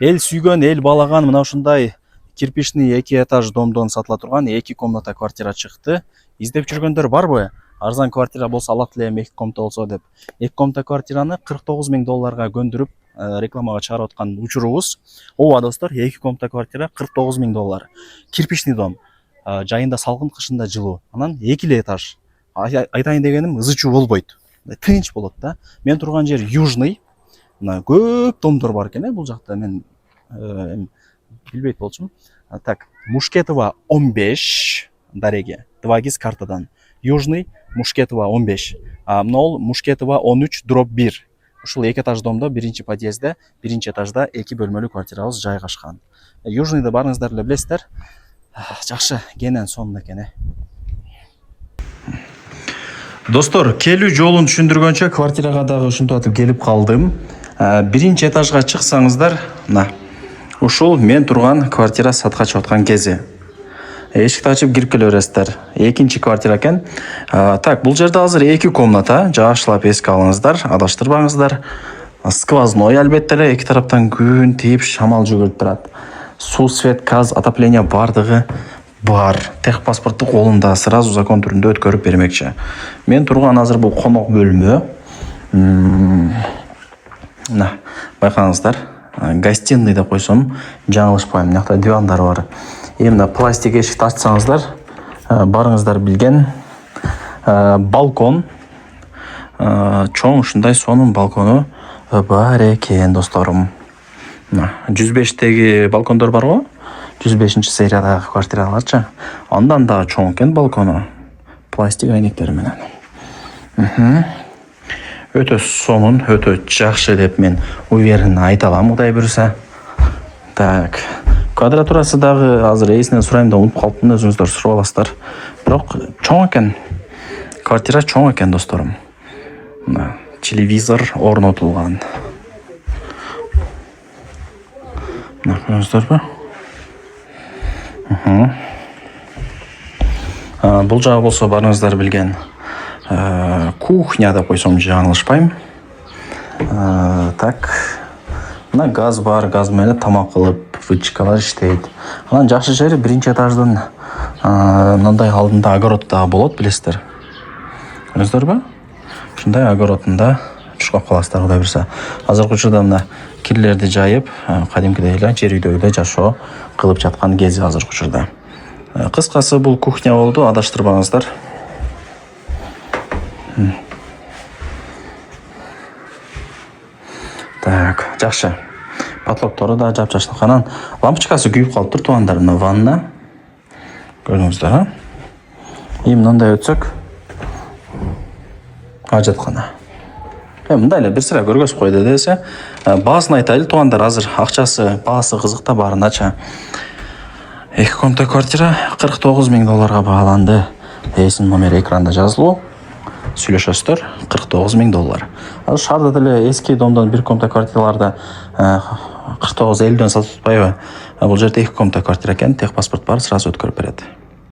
Эл сүйгөн, эл балаган мына ушундай кирпичный 2 этаж домдон сатыла турган 2 комната квартира чыкты. Издеп жүргөндөр барбы? Арзан квартира болсо алат элем 2 комната болсо деп. 2 комната квартираны 49 000 долларга көндүрүп рекламага чыгарып аткан учурубуз. Ооба достор, 2 комната квартира 49 000 доллар. Кирпичный дом. Жайында салкын, кышында жылуу. Анан 2 этаж. Айтайын дегеним ызы чуу болбойт. Тынч болот да. Мен турган жер южный. Мына көп домдор бар экен, бул жакта мен билбейт болчумун. Так, Мушкетова 15 дареге, 2 гиз картадан. Южный, Мушкетова 15. Мынол Мушкетова 13/1. Ушул 2 этаж домдо, 1-чи подъездде, 1-чи этажда 2 бөлмөлүү квартирабыз жайгашкан. Южныйды барыңыздар эле билесиздер. Жакшы, кенен сонун экен. Достор, келүү жолун түшүндүргөнчө квартирага дагы ушинтип атып келип калдым. 1-чи этажга чыксаңыздар, мына ушул мен турган квартира сатка чыгып аткан кези. Эшикти ачып кирип келе бересиздер. 2-чи квартира экен. Так, бул жерде азыр 2 комната, жакшылап эске алыңыздар, адаштырбаңыздар. Сквозной албетте эле, 2 тараптан күн тийип, шамал жүгүрүп турат. Суу, свет, газ, отопление бардыгы бар. Техпаспортту колумда, сразу закон түрүндө өткөрүп бермекчи. Мен турган азыр бул конок бөлмө. Мына, байкаңыздар. Гостиный деп койсом, жаңылышпайм. Мынакта дивандар бар. Мына пластик эшикти ачсаңыздар, барыңыздар билген балкон. Чоң ушундай сонун балкону бар экен, досторум. 105-теги балкондор бар го? 105-чи сериядагы квартираларчы. Андан да чоң экен балкону. Пластик айнектери менен. Өтө сонун, өтө жакшы деп мен уверен айта алам, Кудай буйруса. Так, квадратурасы дагы азыр эсинен сурайм да унутуп калыптын, өзүңүздөр сурап аласыздар. Бирок чоң экен. Квартира чоң экен, досторум. Телевизор орнотулган. Мына көрүңүздөрбү? Бул жагы болсо барыңыздар билген кухня деп койсом жаңылышпайм. Так, мына газ бар, газ менен тамак кылып, вытчкалар иштейт. Анан жакшы жери 1-чи этаждын мындай алдында огород да болот, билесиздер. Көрүңүздөрбү? Ушундай огородунда чуркап каласыздар, Кудай буйруса. Азыркы учурда мына кирлерди жайып, кадимкидей эле жер үйдө эле жашоо кылып жаткан кези азыркы учурда. Кыскасы бул кухня болду, адаштырбаңыздар. Так, жакшы. Потолоктору да жапжаштык. Анан лампочкасы күйүп калыптыр, туугандар, мына ванна. Көрдүңүздөр, а? Мындай өтсөк, ажаткана. Мындай эле бир сыра көргөзүп койду десе, баасын айтайлы, туугандар, азыр акчасы, баасы кызыкта барынача. 2 комната квартира 49 000 долларга бааланды. Эсин номери экранда жазылуу. Сүйлөшөсүздөр, 49 000 доллар. Азыр шаарда деле эски домдон 1 комната квартираларда 49-50дөн сатып атпайбы? Бул жерде 2 комната квартира экен, техпаспорт бар, сразу өткөрүп берет.